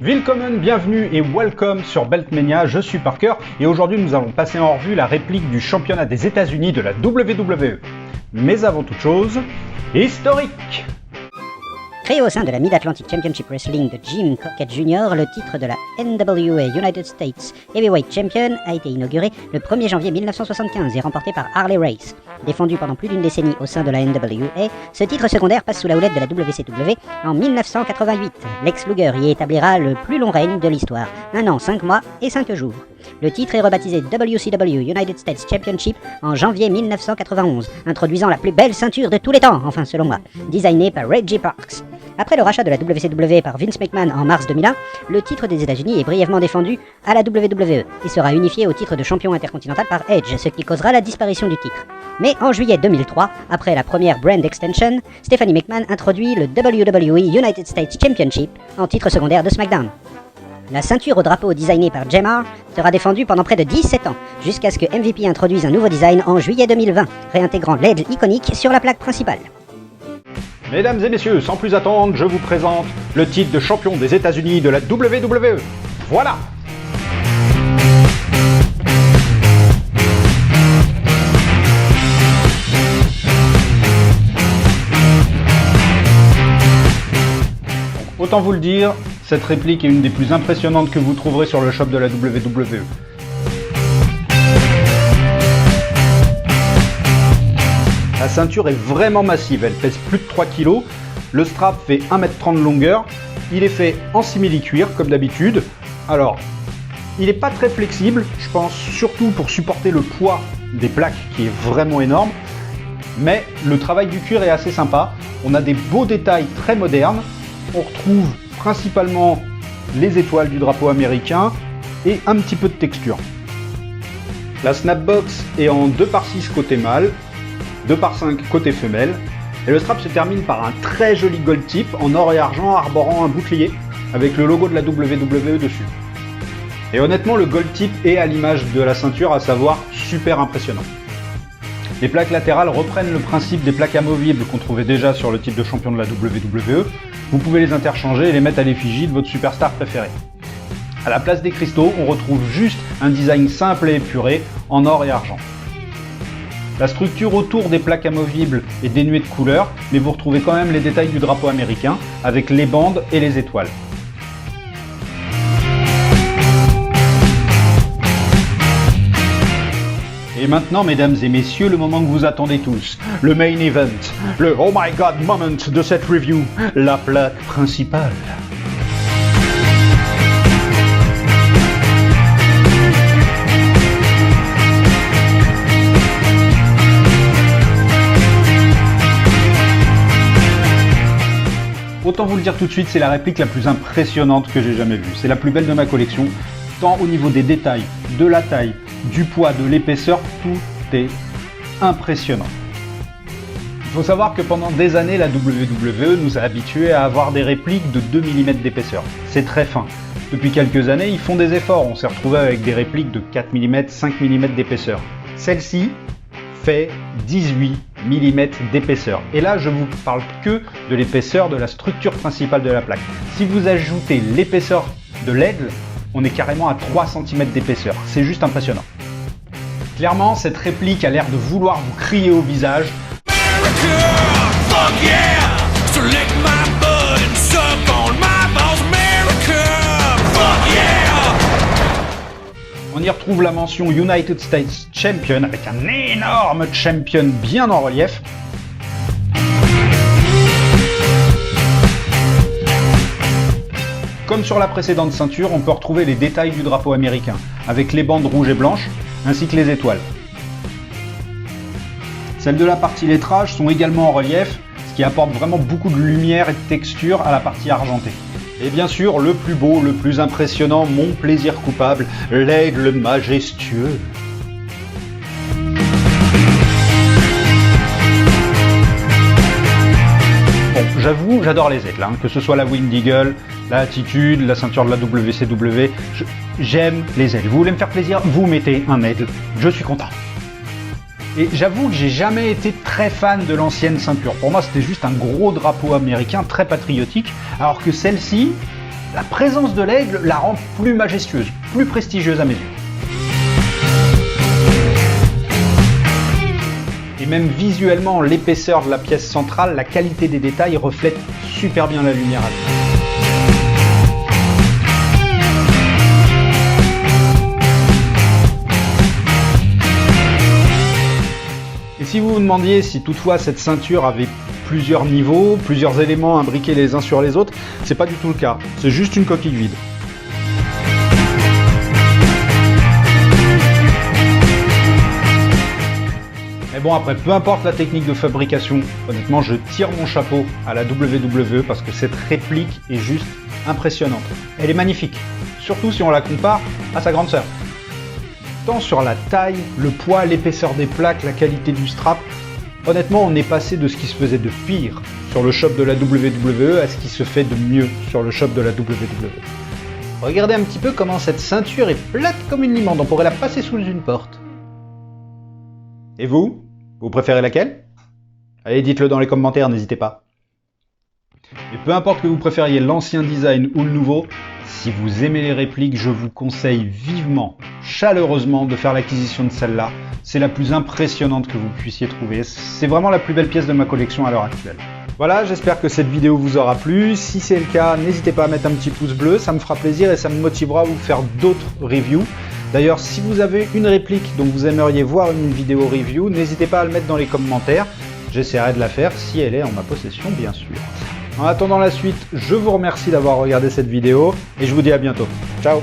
Willkommen, bienvenue et welcome sur Beltmania, je suis Parker et aujourd'hui nous allons passer en revue la réplique du championnat des États-Unis de la WWE. Mais avant toute chose, historique! Créé au sein de la Mid-Atlantic Championship Wrestling de Jim Crockett Jr., le titre de la NWA United States Heavyweight Champion a été inauguré le 1er janvier 1975 et remporté par Harley Race. Défendu pendant plus d'une décennie au sein de la NWA, ce titre secondaire passe sous la houlette de la WCW en 1988. Lex Luger y établira le plus long règne de l'histoire, 1 an, 5 mois et 5 jours. Le titre est rebaptisé WCW United States Championship en janvier 1991, introduisant la plus belle ceinture de tous les temps, enfin selon moi, designée par Reggie Parks. Après le rachat de la WCW par Vince McMahon en mars 2001, le titre des États-Unis est brièvement défendu à la WWE et sera unifié au titre de champion intercontinental par Edge, ce qui causera la disparition du titre. Mais en juillet 2003, après la première brand extension, Stephanie McMahon introduit le WWE United States Championship en titre secondaire de SmackDown. La ceinture au drapeau designée par Jemar sera défendue pendant près de 17 ans, jusqu'à ce que MVP introduise un nouveau design en juillet 2020, réintégrant l'aigle iconique sur la plaque principale. Mesdames et messieurs, sans plus attendre, je vous présente le titre de champion des États-Unis de la WWE. Voilà! Autant vous le dire, cette réplique est une des plus impressionnantes que vous trouverez sur le shop de la WWE. La ceinture est vraiment massive, elle pèse plus de 3 kg, le strap fait 1m30 de longueur, il est fait en simili-cuir comme d'habitude. Alors, il n'est pas très flexible, je pense surtout pour supporter le poids des plaques qui est vraiment énorme, mais le travail du cuir est assez sympa, on a des beaux détails très modernes, on retrouve principalement les étoiles du drapeau américain et un petit peu de texture. La snapbox est en 2/6 côté mâle, 2/5 côté femelle, et le strap se termine par un très joli gold tip en or et argent arborant un bouclier avec le logo de la WWE dessus. Et honnêtement, le gold tip est à l'image de la ceinture, à savoir super impressionnant. Les plaques latérales reprennent le principe des plaques amovibles qu'on trouvait déjà sur le titre de champion de la WWE. Vous pouvez les interchanger et les mettre à l'effigie de votre superstar préféré. À la place des cristaux, on retrouve juste un design simple et épuré en or et argent. La structure autour des plaques amovibles est dénuée de couleurs, mais vous retrouvez quand même les détails du drapeau américain avec les bandes et les étoiles. Et maintenant, mesdames et messieurs, le moment que vous attendez tous, le main event, le oh my god moment de cette review, la plaque principale. Autant vous le dire tout de suite, c'est la réplique la plus impressionnante que j'ai jamais vue. C'est la plus belle de ma collection, tant au niveau des détails, de la taille, du poids, de l'épaisseur, tout est impressionnant. Il faut savoir que pendant des années, la WWE nous a habitués à avoir des répliques de 2 mm d'épaisseur. C'est très fin. Depuis quelques années, ils font des efforts. On s'est retrouvé avec des répliques de 4 mm, 5 mm d'épaisseur. Celle-ci fait 18 mm d'épaisseur. Et là, je vous parle que de l'épaisseur de la structure principale de la plaque. Si vous ajoutez l'épaisseur de l'aigle, on est carrément à 3 cm d'épaisseur. C'est juste impressionnant. Clairement, cette réplique a l'air de vouloir vous crier au visage. On y retrouve la mention United States Champion avec un énorme champion bien en relief. Comme sur la précédente ceinture, on peut retrouver les détails du drapeau américain, avec les bandes rouges et blanches, ainsi que les étoiles. Celles de la partie lettrage sont également en relief, ce qui apporte vraiment beaucoup de lumière et de texture à la partie argentée. Et bien sûr, le plus beau, le plus impressionnant, mon plaisir coupable, l'aigle majestueux. Bon, j'avoue, j'adore les aigles, que ce soit la Winged Eagle, la Attitude, la ceinture de la WCW, j'aime les aigles. Vous voulez me faire plaisir, vous mettez un aigle, je suis content. Et j'avoue que j'ai jamais été très fan de l'ancienne ceinture. Pour moi, c'était juste un gros drapeau américain très patriotique, alors que celle-ci, la présence de l'aigle la rend plus majestueuse, plus prestigieuse à mes yeux. Et même visuellement, l'épaisseur de la pièce centrale, la qualité des détails reflète super bien la lumière à l'œil. Et si vous vous demandiez si toutefois cette ceinture avait plusieurs niveaux, plusieurs éléments imbriqués les uns sur les autres, c'est pas du tout le cas, c'est juste une coquille vide. Mais bon, après, peu importe la technique de fabrication, honnêtement je tire mon chapeau à la WWE parce que cette réplique est juste impressionnante. Elle est magnifique, surtout si on la compare à sa grande sœur. Tant sur la taille, le poids, l'épaisseur des plaques, la qualité du strap, honnêtement on est passé de ce qui se faisait de pire sur le shop de la WWE à ce qui se fait de mieux sur le shop de la WWE. Regardez un petit peu comment cette ceinture est plate comme une limande, on pourrait la passer sous une porte. Et vous? Vous préférez laquelle? Allez, dites-le dans les commentaires, n'hésitez pas. Et peu importe que vous préfériez l'ancien design ou le nouveau, si vous aimez les répliques, je vous conseille vivement, chaleureusement de faire l'acquisition de celle-là. C'est la plus impressionnante que vous puissiez trouver. C'est vraiment la plus belle pièce de ma collection à l'heure actuelle. Voilà, j'espère que cette vidéo vous aura plu. Si c'est le cas, n'hésitez pas à mettre un petit pouce bleu, ça me fera plaisir et ça me motivera à vous faire d'autres reviews. D'ailleurs, si vous avez une réplique dont vous aimeriez voir une vidéo review, n'hésitez pas à le mettre dans les commentaires. J'essaierai de la faire si elle est en ma possession, bien sûr. En attendant la suite, je vous remercie d'avoir regardé cette vidéo et je vous dis à bientôt. Ciao!